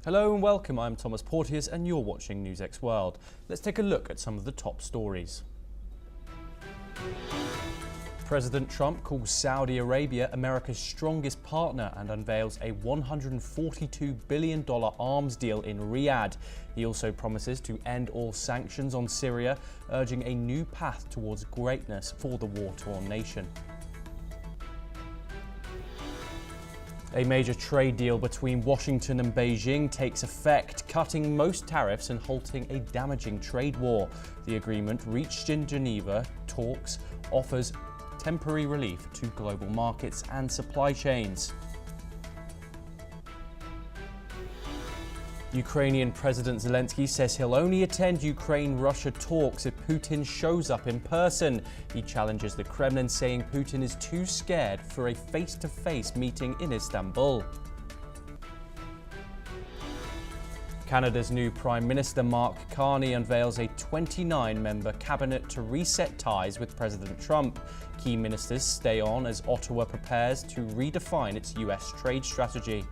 Hello and welcome, I'm Thomas Porteous and you're watching NewsX World. Let's take a look at some of the top stories. President Trump calls Saudi Arabia America's strongest partner and unveils a $142 billion arms deal in Riyadh. He also promises to end all sanctions on Syria, urging a new path towards greatness for the war-torn nation. A major trade deal between Washington and Beijing takes effect, cutting most tariffs and halting a damaging trade war. The agreement, reached in Geneva talks, offers temporary relief to global markets and supply chains. Ukrainian President Zelensky says he'll only attend Ukraine-Russia talks if Putin shows up in person. He challenges the Kremlin, saying Putin is too scared for a face-to-face meeting in Istanbul. Canada's new Prime Minister Mark Carney unveils a 29-member cabinet to reset ties with President Trump. Key ministers stay on as Ottawa prepares to redefine its US trade strategy.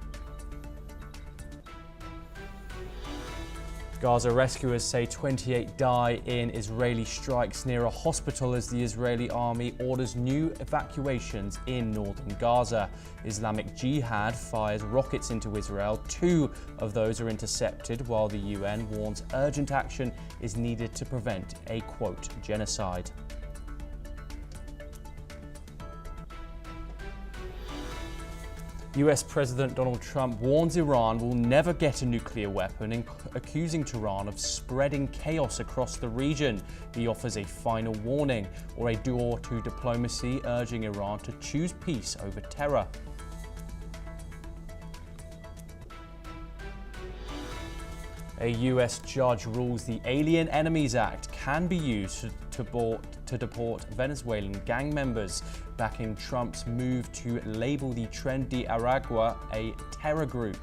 Gaza rescuers say 28 die in Israeli strikes near a hospital as the Israeli army orders new evacuations in northern Gaza. Islamic Jihad fires rockets into Israel. 2 of those are intercepted, while the UN warns urgent action is needed to prevent a, quote, genocide. US President Donald Trump warns Iran will never get a nuclear weapon, accusing Tehran of spreading chaos across the region. He offers a final warning or a door to diplomacy, urging Iran to choose peace over terror. A US judge rules the Alien Enemies Act can be used to deport Venezuelan gang members, backing Trump's move to label the Tren de Aragua a terror group.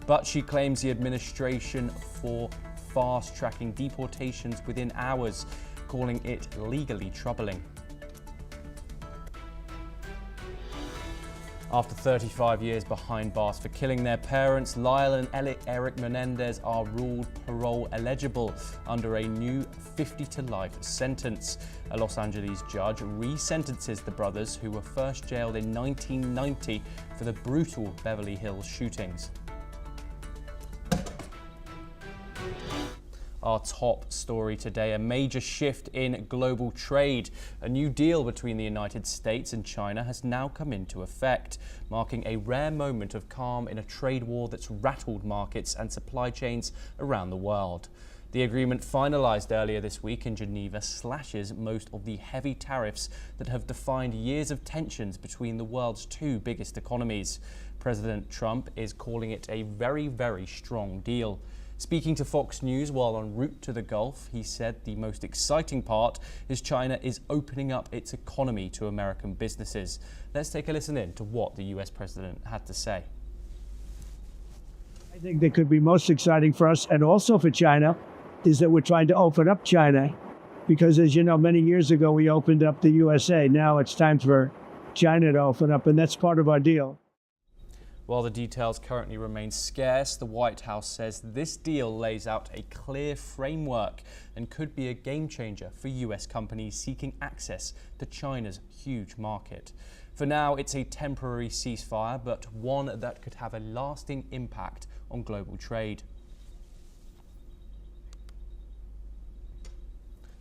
But she claims the administration for fast-tracking deportations within hours, calling it legally troubling. After 35 years behind bars for killing their parents, Lyle and Eric Menendez are ruled parole eligible under a new 50-to-life sentence. A Los Angeles judge re-sentences the brothers, who were first jailed in 1990 for the brutal Beverly Hills shootings. Our top story today, a major shift in global trade. A new deal between the United States and China has now come into effect, marking a rare moment of calm in a trade war that's rattled markets and supply chains around the world. The agreement, finalized earlier this week in Geneva, slashes most of the heavy tariffs that have defined years of tensions between the world's 2 biggest economies. President Trump is calling it a very, very strong deal. Speaking to Fox News while en route to the Gulf, he said the most exciting part is China is opening up its economy to American businesses. Let's take a listen in to what the US president had to say. I think that could be most exciting for us and also for China is that we're trying to open up China because, as you know, many years ago we opened up the USA. Now it's time for China to open up, and that's part of our deal. While the details currently remain scarce, the White House says this deal lays out a clear framework and could be a game changer for US companies seeking access to China's huge market. For now, it's a temporary ceasefire, but one that could have a lasting impact on global trade.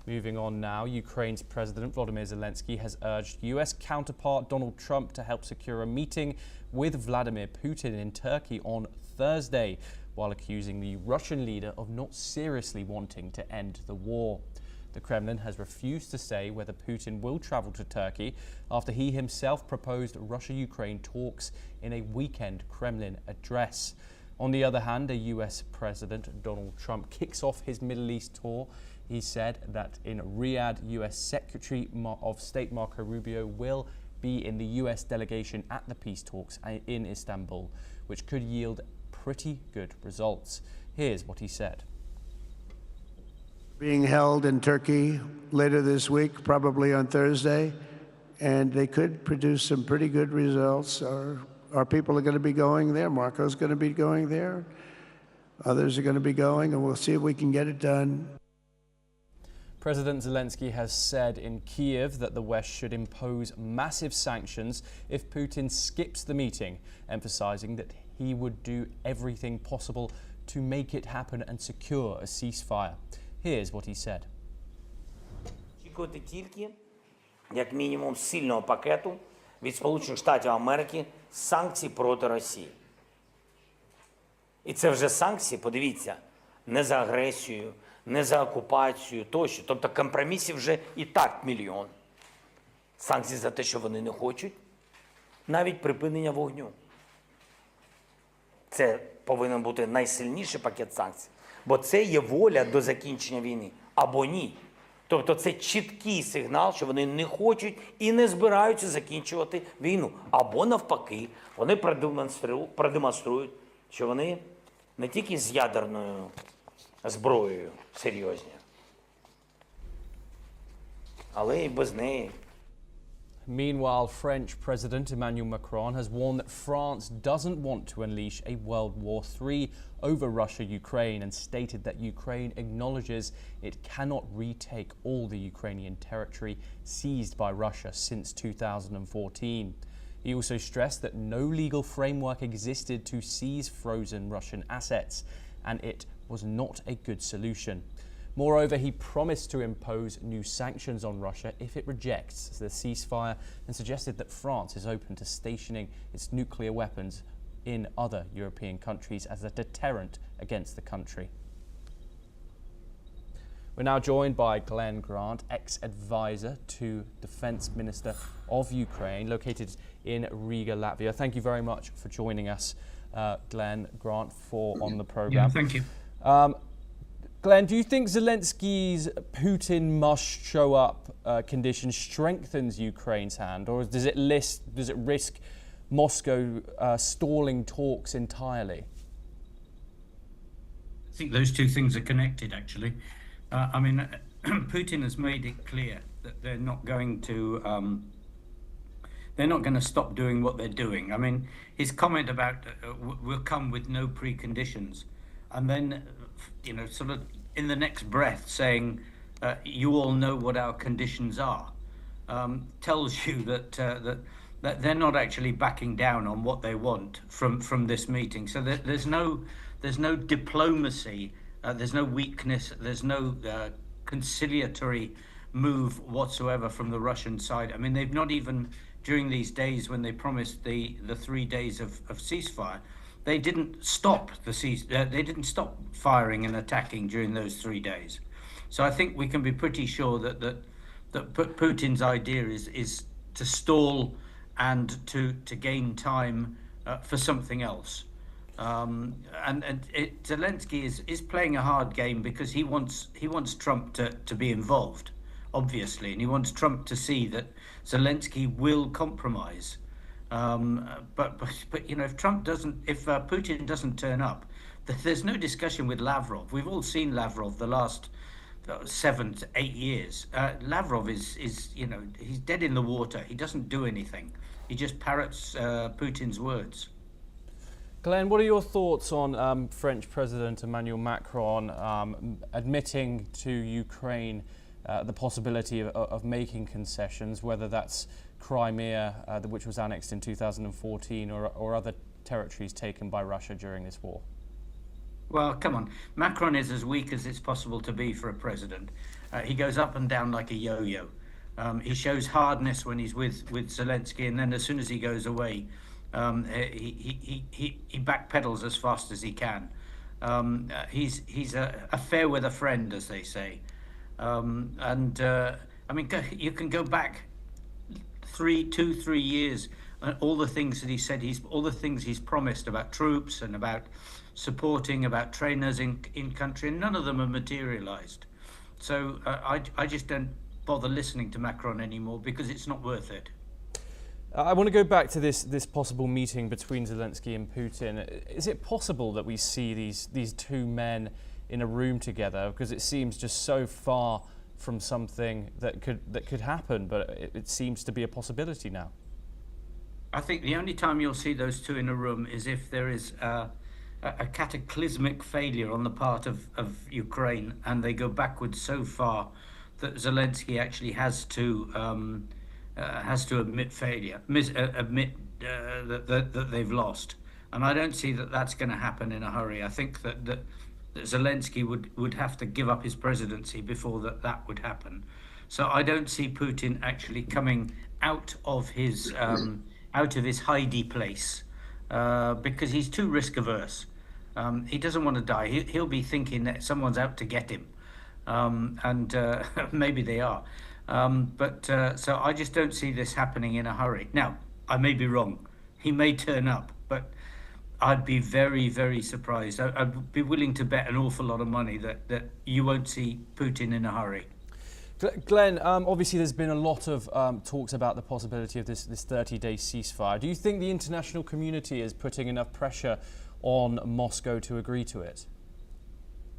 Moving on now, Ukraine's President Volodymyr Zelensky has urged US counterpart Donald Trump to help secure a meeting with Vladimir Putin in Turkey on Thursday, while accusing the Russian leader of not seriously wanting to end the war. The Kremlin has refused to say whether Putin will travel to Turkey after he himself proposed Russia-Ukraine talks in a weekend Kremlin address. On the other hand, a US President Donald Trump kicks off his Middle East tour. He said that in Riyadh, US Secretary of State Marco Rubio will be in the US delegation at the peace talks in Istanbul, which could yield pretty good results. Here's what he said. Being held in Turkey later this week, probably on Thursday, and they could produce some pretty good results or our people are going to be going there. Marco's going to be going there. Others are going to be going, and we'll see if we can get it done. President Zelensky has said in Kiev that the West should impose massive sanctions if Putin skips the meeting, emphasizing that he would do everything possible to make it happen and secure a ceasefire. Here's what he said. Очікувати тільки, як мінімум, сильного пакету від Сполучених Штатів Америки санкцій проти Росії. І це вже санкції, подивіться, не за агресію, не за окупацію тощо. Тобто компромісів вже і так мільйон. Санкції за те, що вони не хочуть, навіть припинення вогню. Це повинен бути найсильніший пакет санкцій, бо це є воля до закінчення війни, або ні. Тобто це чіткий сигнал, що вони не хочуть і не збираються закінчувати війну. Або навпаки, вони продемонструють, що вони не тільки з ядерною зброєю серйозні, але й без неї. Meanwhile, French President Emmanuel Macron has warned that France doesn't want to unleash a World War III over Russia-Ukraine and stated that Ukraine acknowledges it cannot retake all the Ukrainian territory seized by Russia since 2014. He also stressed that no legal framework existed to seize frozen Russian assets, and it was not a good solution. Moreover, he promised to impose new sanctions on Russia if it rejects the ceasefire and suggested that France is open to stationing its nuclear weapons in other European countries as a deterrent against the country. We're now joined by Glenn Grant, ex-advisor to Defence Minister of Ukraine, located in Riga, Latvia. Thank you very much for joining us, Glenn Grant, on the programme. Yeah, thank you. Glenn, do you think Zelensky's Putin must show up condition strengthens Ukraine's hand, or does it risk Moscow stalling talks entirely? I think those two things are connected, actually. I mean, Putin has made it clear that they're not going to stop doing what they're doing. I mean, his comment about will come with no preconditions, and then, you know, sort of in the next breath saying, you all know what our conditions are, tells you that they're not actually backing down on what they want from this meeting. So there's no diplomacy, there's no weakness, there's no conciliatory move whatsoever from the Russian side. I mean, they've not even, during these days when they promised the 3 days of ceasefire, they didn't stop they didn't stop firing and attacking during those 3 days. So I think we can be pretty sure that Putin's idea is to stall and to gain time for something else. Zelensky is playing a hard game because he wants Trump to be involved, obviously, and he wants Trump to see that Zelensky will compromise. But you know, if Putin doesn't turn up, there's no discussion with Lavrov. We've all seen Lavrov the last 7 to 8 years. Lavrov is you know, he's dead in the water. He doesn't do anything. He just parrots Putin's words. Glenn, what are your thoughts on French President Emmanuel Macron admitting to Ukraine the possibility of making concessions, whether that's Crimea, which was annexed in 2014, or other territories taken by Russia during this war? Well, come on. Macron is as weak as it's possible to be for a president. He goes up and down like a yo-yo. He shows hardness when he's with Zelensky, and then as soon as he goes away, he backpedals as fast as he can. He's a fair weather friend, as they say. I mean, you can go back 3 years, all the things that he said, all the things he's promised about troops and about supporting, about trainers in country, and none of them have materialized. So I just don't bother listening to Macron anymore because it's not worth it. I want to go back to this possible meeting between Zelensky and Putin. Is it possible that we see these two men in a room together? Because it seems just so far from something that could happen, but it seems to be a possibility now. I think the only time you'll see those two in a room is if there is a cataclysmic failure on the part of Ukraine, and they go backwards so far that Zelensky actually has to admit failure, admit that they've lost. And I don't see that that's going to happen in a hurry. I think that Zelensky would have to give up his presidency before that would happen. So I don't see Putin actually coming out of his hidey place because he's too risk averse. He doesn't want to die. He'll be thinking that someone's out to get him, and maybe they are. So I just don't see this happening in a hurry. Now, I may be wrong. He may turn up, but I'd be very, very surprised. I'd be willing to bet an awful lot of money that you won't see Putin in a hurry. Glenn, obviously there's been a lot of talks about the possibility of this 30-day ceasefire. Do you think the international community is putting enough pressure on Moscow to agree to it?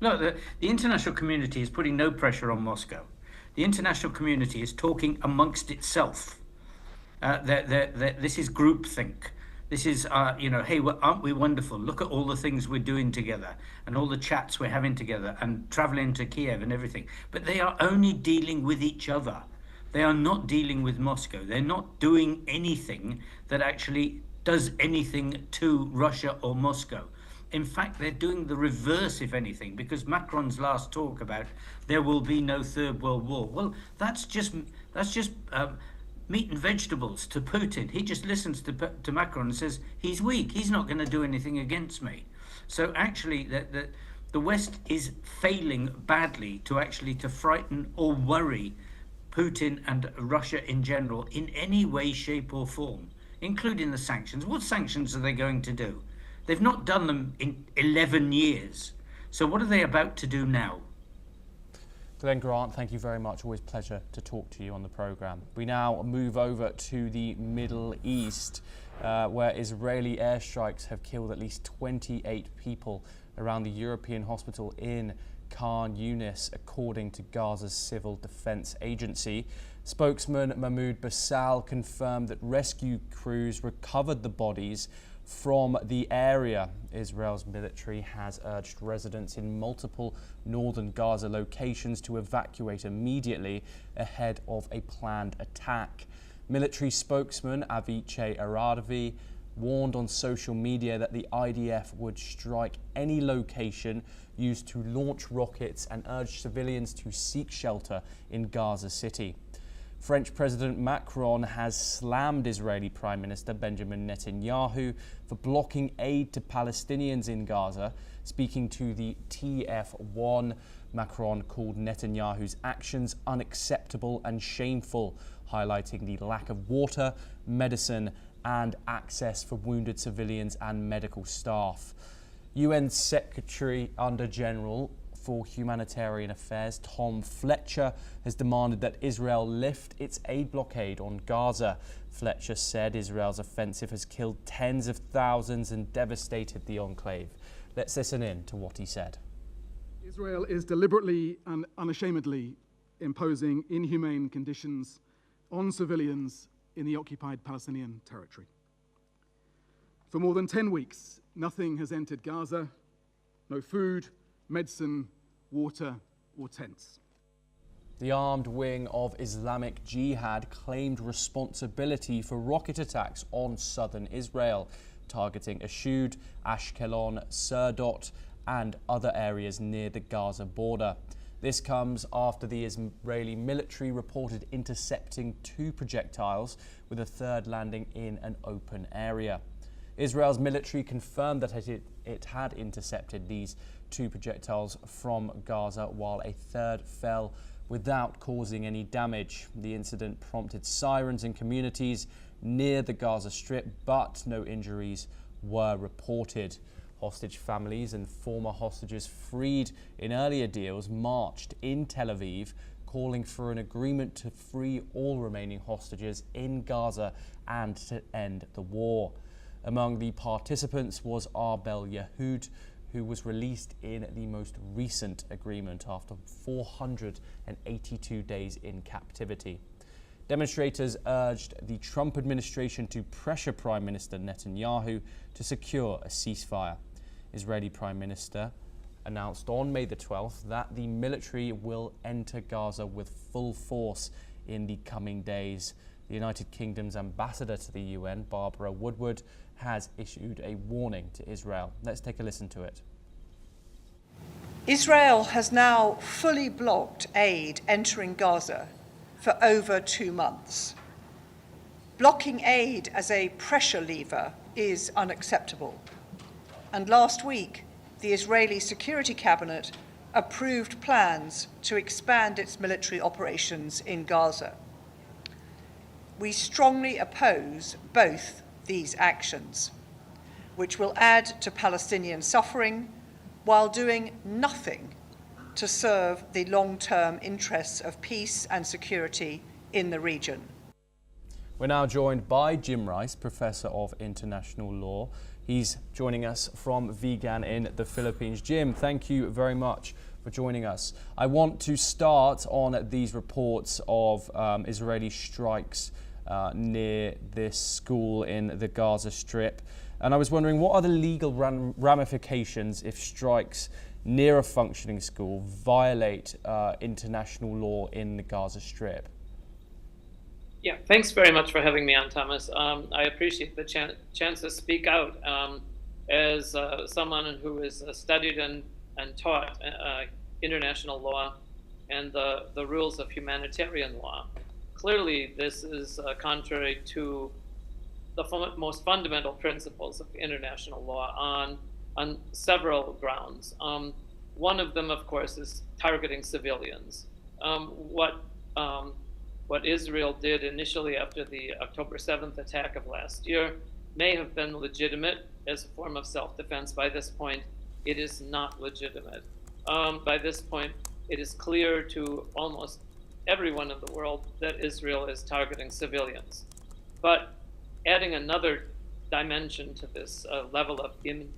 No, the international community is putting no pressure on Moscow. The international community is talking amongst itself. This is groupthink. This is, hey, aren't we wonderful? Look at all the things we're doing together and all the chats we're having together and traveling to Kiev and everything. But they are only dealing with each other. They are not dealing with Moscow. They're not doing anything that actually does anything to Russia or Moscow. In fact, they're doing the reverse, if anything, because Macron's last talk about there will be no third world war. Well, that's just meat and vegetables to Putin. He just listens to Macron and says he's weak. He's not going to do anything against me. So actually, the West is failing badly to frighten or worry Putin and Russia in general in any way, shape, or form, including the sanctions. What sanctions are they going to do? They've not done them in 11 years. So what are they about to do now? Glenn Grant, thank you very much. Always a pleasure to talk to you on the programme. We now move over to the Middle East, where Israeli airstrikes have killed at least 28 people around the European hospital in Khan Yunis, according to Gaza's Civil Defense Agency. Spokesman Mahmoud Bassal confirmed that rescue crews recovered the bodies from the area. Israel's military has urged residents in multiple northern Gaza locations to evacuate immediately ahead of a planned attack. Military spokesman Avichai Aradavi warned on social media that the IDF would strike any location used to launch rockets and urged civilians to seek shelter in Gaza City. French President Macron has slammed Israeli Prime Minister Benjamin Netanyahu for blocking aid to Palestinians in Gaza. Speaking to the TF1, Macron called Netanyahu's actions unacceptable and shameful, highlighting the lack of water, medicine and access for wounded civilians and medical staff. UN Secretary Under General for Humanitarian Affairs Tom Fletcher has demanded that Israel lift its aid blockade on Gaza. Fletcher said Israel's offensive has killed tens of thousands and devastated the enclave. Let's listen in to what he said. Israel is deliberately and unashamedly imposing inhumane conditions on civilians in the occupied Palestinian territory. For more than 10 weeks, nothing has entered Gaza, no food, medicine, water or tents. The armed wing of Islamic Jihad claimed responsibility for rocket attacks on southern Israel, targeting Ashdod, Ashkelon, Serdot and other areas near the Gaza border. This comes after the Israeli military reported intercepting 2 projectiles, with a third landing in an open area. Israel's military confirmed that it had intercepted these 2 projectiles from Gaza, while a third fell without causing any damage. The incident prompted sirens in communities near the Gaza Strip, but no injuries were reported. Hostage families and former hostages freed in earlier deals marched in Tel Aviv, calling for an agreement to free all remaining hostages in Gaza and to end the war. Among the participants was Arbel Yehud, who was released in the most recent agreement after 482 days in captivity. Demonstrators urged the Trump administration to pressure Prime Minister Netanyahu to secure a ceasefire. Israeli Prime Minister announced on May the 12th that the military will enter Gaza with full force in the coming days. The United Kingdom's ambassador to the UN, Barbara Woodward, has issued a warning to Israel. Let's take a listen to it. Israel has now fully blocked aid entering Gaza for over 2 months. Blocking aid as a pressure lever is unacceptable. And last week, the Israeli Security Cabinet approved plans to expand its military operations in Gaza. We strongly oppose both these actions, which will add to Palestinian suffering while doing nothing to serve the long-term interests of peace and security in the region. We're now joined by Jim Rice, Professor of International Law. He's joining us from Vigan in the Philippines. Jim, thank you very much for joining us. I want to start on these reports of Israeli strikes near this school in the Gaza Strip. And I was wondering, what are the legal ramifications if strikes near a functioning school violate international law in the Gaza Strip? Yeah, thanks very much for having me on, Thomas. I appreciate the chance to speak out as someone who has studied and taught international law and the rules of humanitarian law. Clearly, this is contrary to the most fundamental principles of international law on several grounds. One of them, of course, is targeting civilians. What Israel did initially after the October 7th attack of last year may have been legitimate as a form of self-defense. By this point, it is not legitimate. By this point, it is clear to almost everyone in the world that Israel is targeting civilians. But adding another dimension to this level of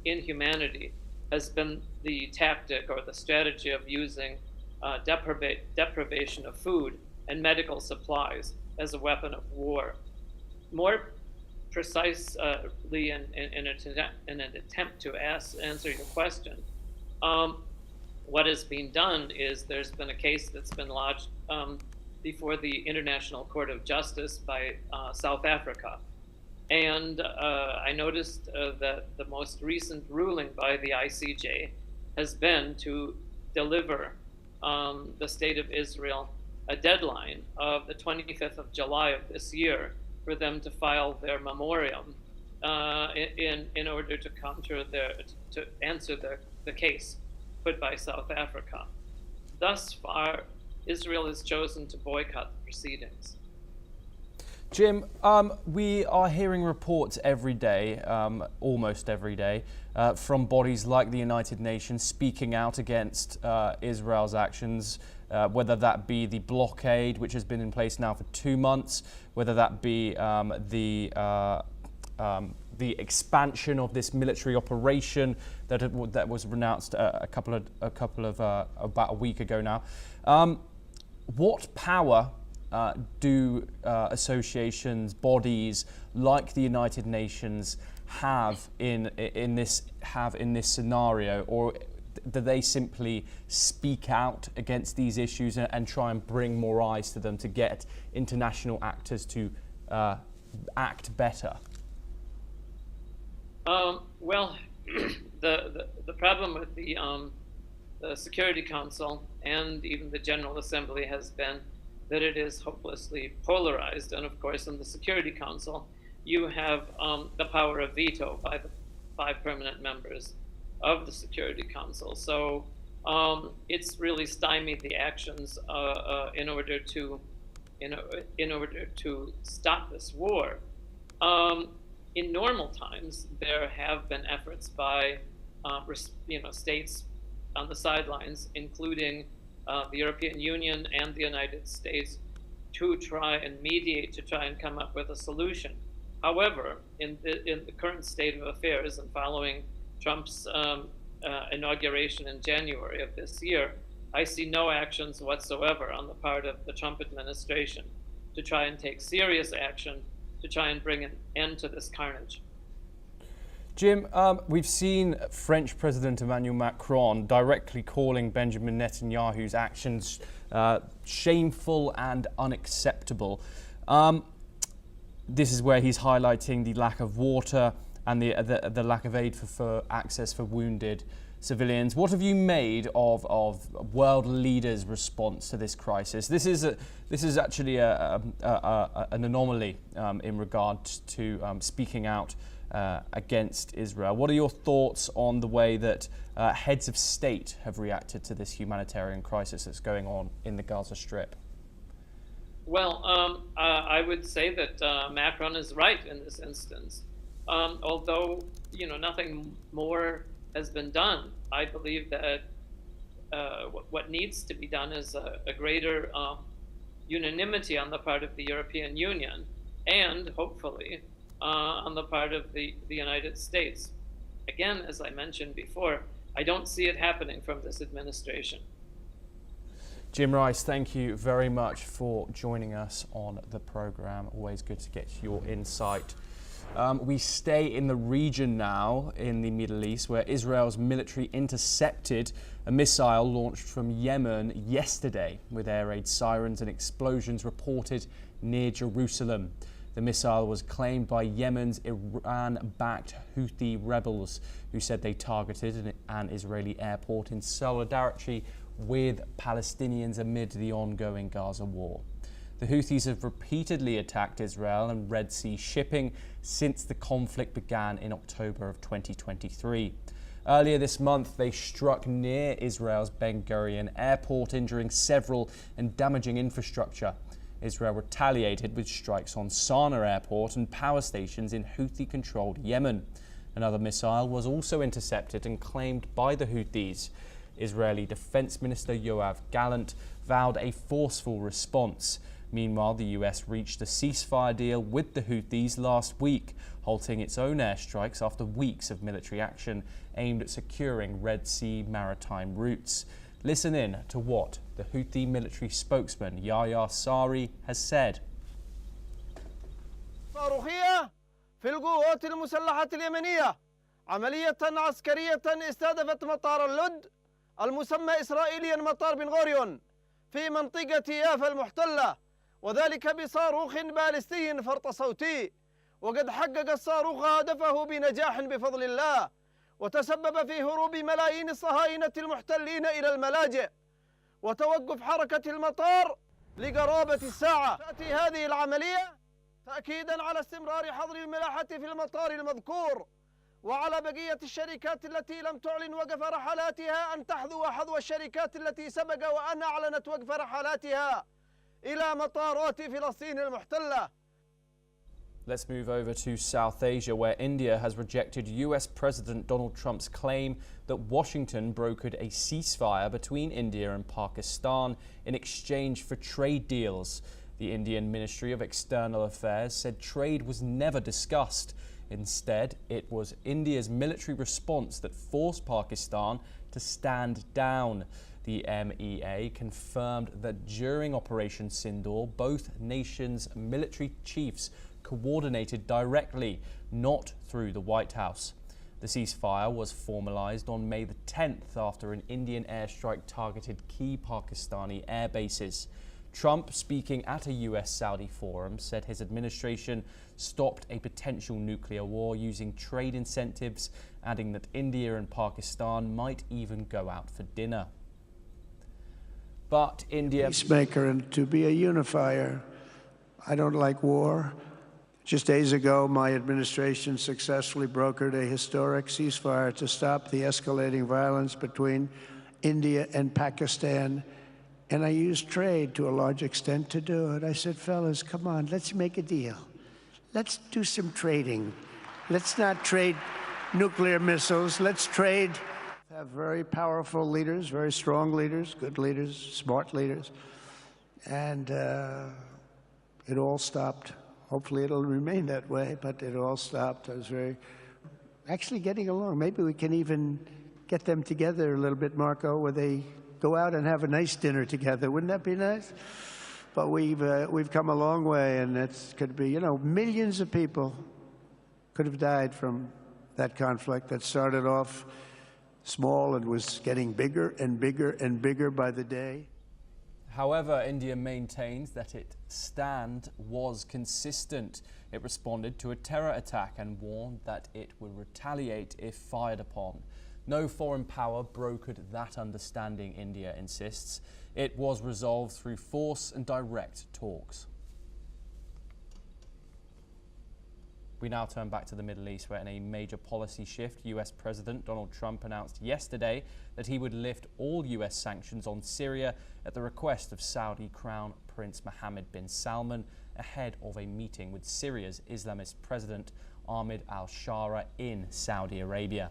inhumanity has been the tactic or the strategy of using deprivation of food and medical supplies as a weapon of war. More precisely, in an attempt to answer your question, what is being done is there's been a case that's been lodged before the International Court of Justice by South Africa. And I noticed that the most recent ruling by the ICJ has been to deliver the state of Israel a deadline of the 25th of July of this year for them to file their memoriam in order to answer the case put by South Africa. Thus far, Israel has chosen to boycott the proceedings. Jim, we are hearing reports every day, almost every day, from bodies like the United Nations speaking out against Israel's actions, whether that be the blockade, which has been in place now for 2 months, whether that be the expansion of this military operation that was announced about a week ago now. What power do associations, bodies like the United Nations have in this scenario, or do they simply speak out against these issues and try and bring more eyes to them to get international actors to act better? Well, the problem with the Security Council and even the General Assembly has been that it is hopelessly polarized. And of course, in the Security Council, you have the power of veto by the 5 permanent members of the Security Council. So it's really stymied the actions in order to stop this war. In normal times, there have been efforts by states on the sidelines, including the European Union and the United States, to try and mediate, to try and come up with a solution. However, in the current state of affairs and following Trump's inauguration in January of this year, I see no actions whatsoever on the part of the Trump administration to try and take serious action to try and bring an end to this carnage. Jim, we've seen French President Emmanuel Macron directly calling Benjamin Netanyahu's actions shameful and unacceptable. This is where he's highlighting the lack of water and the lack of aid for access for wounded civilians. What have you made of world leaders' response to this crisis? This is actually an anomaly in regard to speaking out against Israel. What are your thoughts on the way that heads of state have reacted to this humanitarian crisis that's going on in the Gaza Strip? Well, I would say that Macron is right in this instance. Although, nothing more has been done, I believe that what needs to be done is a greater unanimity on the part of the European Union and hopefully on the part of the United States. Again, as I mentioned before, I don't see it happening from this administration. Jim Rice, thank you very much for joining us on the program. Always good to get your insight. We stay in the region now in the Middle East, where Israel's military intercepted a missile launched from Yemen yesterday, with air raid sirens and explosions reported near Jerusalem. The missile was claimed by Yemen's Iran-backed Houthi rebels, who said they targeted an Israeli airport in solidarity with Palestinians amid the ongoing Gaza war. The Houthis have repeatedly attacked Israel and Red Sea shipping since the conflict began in October of 2023. Earlier this month, they struck near Israel's Ben Gurion airport, injuring several and damaging infrastructure. Israel retaliated with strikes on Sana'a airport and power stations in Houthi-controlled Yemen. Another missile was also intercepted and claimed by the Houthis. Israeli Defense Minister Yoav Gallant vowed a forceful response. Meanwhile, the US reached a ceasefire deal with the Houthis last week, halting its own airstrikes after weeks of military action aimed at securing Red Sea maritime routes. Listen in to what the Houthi military spokesman Yahya Sari has said. صاروخية في القوات المسلحة اليمنية عملية عسكرية استهدفت مطار اللد المسمى إسرائيليا مطار بن غوريون في منطقة يافا المحتلة، وذلك بصاروخ باليستي فرط صوتي، وقد حقق الصاروخ هدفه بنجاح بفضل الله، وتسبب في هروب ملايين الصهاينة المحتلين إلى الملاجئ وتوقف حركة المطار لقرابة الساعة. تأتي هذه العملية تأكيدا على استمرار حظر الملاحة في المطار المذكور، وعلى بقية الشركات التي لم تعلن وقف رحلاتها أن تحذو حظو الشركات التي سبق وأن أعلنت وقف رحلاتها إلى مطارات فلسطين المحتلة. Let's move over to South Asia, where India has rejected US President Donald Trump's claim that Washington brokered a ceasefire between India and Pakistan in exchange for trade deals. The Indian Ministry of External Affairs said trade was never discussed. Instead, it was India's military response that forced Pakistan to stand down. The MEA confirmed that during Operation Sindoor, both nations' military chiefs coordinated directly, not through the White House. The ceasefire was formalized on May the 10th after an Indian airstrike targeted key Pakistani air bases. Trump, speaking at a US-Saudi forum, said his administration stopped a potential nuclear war using trade incentives, adding that India and Pakistan might even go out for dinner. But India... Peacemaker and to be a unifier. I don't like war. Just days ago, my administration successfully brokered a historic ceasefire to stop the escalating violence between India and Pakistan. And I used trade to a large extent to do it. I said, fellas, come on, let's make a deal. Let's do some trading. Let's not trade nuclear missiles. Let's trade. Have very powerful leaders, very strong leaders, good leaders, smart leaders. And it all stopped. Hopefully it'll remain that way, but it all stopped. I was actually getting along. Maybe we can even get them together a little bit, Marco, where they go out and have a nice dinner together. Wouldn't that be nice? But we've come a long way, and it could be, you know, millions of people could have died from that conflict that started off small and was getting bigger and bigger and bigger by the day. However, India maintains that its stand was consistent. It responded to a terror attack and warned that it would retaliate if fired upon. No foreign power brokered that understanding, India insists. It was resolved through force and direct talks. We now turn back to the Middle East, where in a major policy shift, US President Donald Trump announced yesterday that he would lift all US sanctions on Syria at the request of Saudi Crown Prince Mohammed bin Salman ahead of a meeting with Syria's Islamist President Ahmed al-Shara in Saudi Arabia.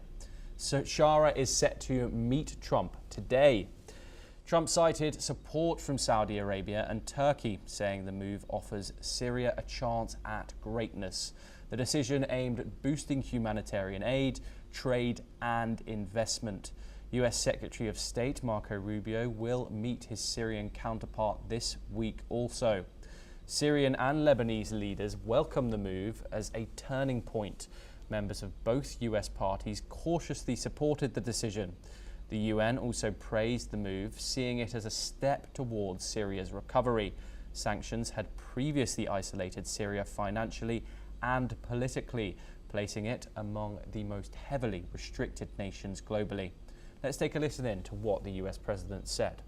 So Shara is set to meet Trump today. Trump cited support from Saudi Arabia and Turkey, saying the move offers Syria a chance at greatness. The decision aimed at boosting humanitarian aid, trade and investment. US Secretary of State Marco Rubio will meet his Syrian counterpart this week also. Syrian and Lebanese leaders welcome the move as a turning point. Members of both US parties cautiously supported the decision. The UN also praised the move, seeing it as a step towards Syria's recovery. Sanctions had previously isolated Syria financially and politically, placing it among the most heavily restricted nations globally. Let's take a listen in to what the US president said.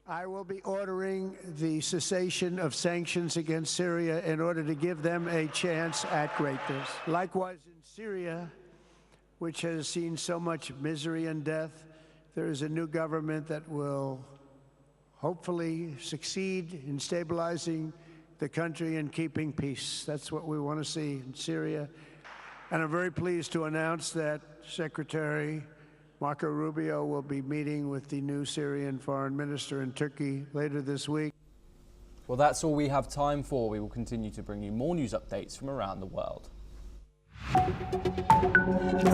I will be ordering the cessation of sanctions against Syria in order to give them a chance at greatness. Likewise, in Syria, which has seen so much misery and death, there is a new government that will hopefully succeed in stabilizing the country and keeping peace. That's what we want to see in Syria. And I'm very pleased to announce that Secretary Marco Rubio will be meeting with the new Syrian foreign minister in Turkey later this week. Well, that's all we have time for. We will continue to bring you more news updates from around the world.